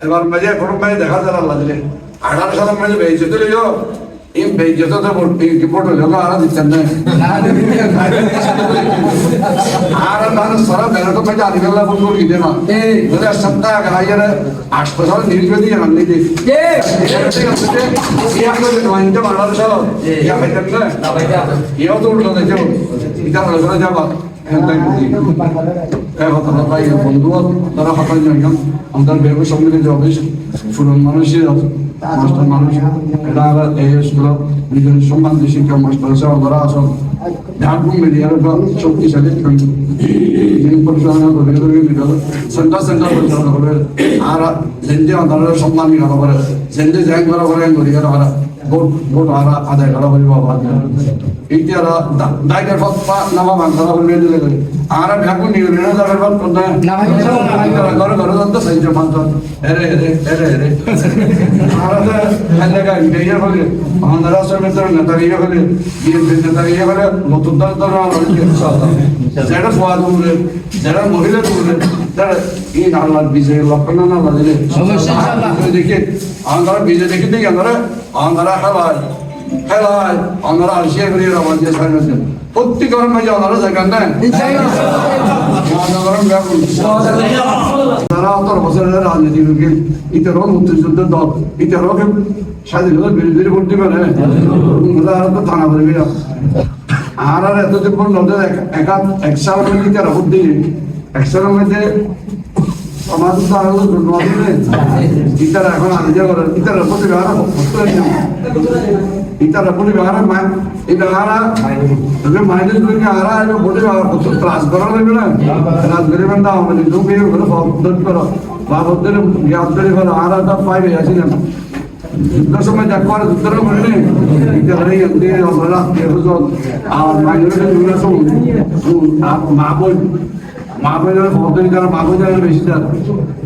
এবার মাঝে কোনো মাঝে দেখা যায় আল্লাহ দিলে 18 সালের মাঝে বেইজ্জত লইও এই বেইজ্জত তো রিপোর্ট হইল আর দিচ্ছেন না আর মানুষ সারা বেরোত মাঝে আদিবেলা ফোন করে দিতে না বলে সপ্তাহ গাইয়ার হাসপাতাল নির্জয় দিয়ে আনলি দি ইয়া তো উল্টো দেখো এটা আলোচনা যাবা বন্ধু তারা হাতায় যাইলাম আমাদের বেরোবে সঙ্গে যাবে সুরন মানুষের মাস্টার মানুষ এটা এই স্কুল নিজের সম্মান শিক্ষা মাস্টার আছে ওরা আসল ঢাকুম মিডিয়ার শক্তিশালী পরিচালনা করবে সেন্টার সেন্টার পরিচালনা করবে আর যেতে আমাদের সম্মান করা করে যেতে জ্যাং করা করে করি ওরা ভোট হারা আদায় করা হইব ইতিহারা দায়িত্বের পথ নামা বাংলা করবে দিলে করে আর এখন নির্ণয় যাবে ঘরে ঘরে তো সেই যে মাত্র এরে এরে এরে এরে আর এলাকা ইয়ে হলে আমাদের রাষ্ট্রের ভেতরে নেতা ইয়ে হলে বিএনপি নেতা ইয়ে হলে নতুন দল যেটা সোয়াদ উঠলে যারা মহিলা উঠলে তারা এই আল্লাহর বিজয়ের লক্ষণ আল্লাহ দিলে দেখে আমরা বিজয় দেখে দিই আমরা খেলায় খেলায় আমরা আসিয়া করি আমাদের সামনে প্রত্যেক গরম মাঝে আমরা জায়গা নেই তারা অত বছরের রাজনীতি লোকের ইতারও মুক্তিযুদ্ধের দল ইতারও স্বাধীনতার বিরোধী ভোট দিবে না তো থানা করবি আর এতদিন পর্যন্ত এক সাল মধ্যে ইতারা ভোট দিয়ে এক সালের মধ্যে আমাদের তো আরো ইতারা এখন আগে করে ইতারা প্রতিভা ইতারা প্রতিভা এই ব্যবহারা মাইনেস করে আরা প্রতিভা ক্লাস করা লাগবে না ক্লাস করিবেন না আমাদের তুমি করো বাবদের ইয়াদ করে করো আর একটা পাইবে আসিলেন যুদ্ধের সময় দেখবার যুদ্ধের করে নেই ইতারা আমরা আর মাইনের মা বোনের ভক্তই যারা মা বোন যারা বেশি যান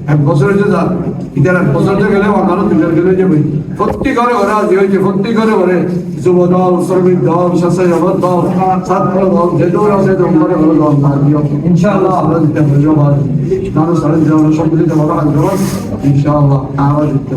এক বছর হয়েছে যান ইতার এক বছর গেলে অন্যান্য দুজন গেলে যাবে প্রত্যেক ঘরে ঘরে আজ হয়েছে প্রত্যেক ঘরে ঘরে যুব দল শ্রমিক দল স্বেচ্ছাসেবক দল ছাত্র দল যে দল আছে ঘরে ঘরে দল ইনশাআল্লাহ আমরা দিতে পারবো মানুষ সম্মিলিত ভাবে ইনশাআল্লাহ আমরা দিতে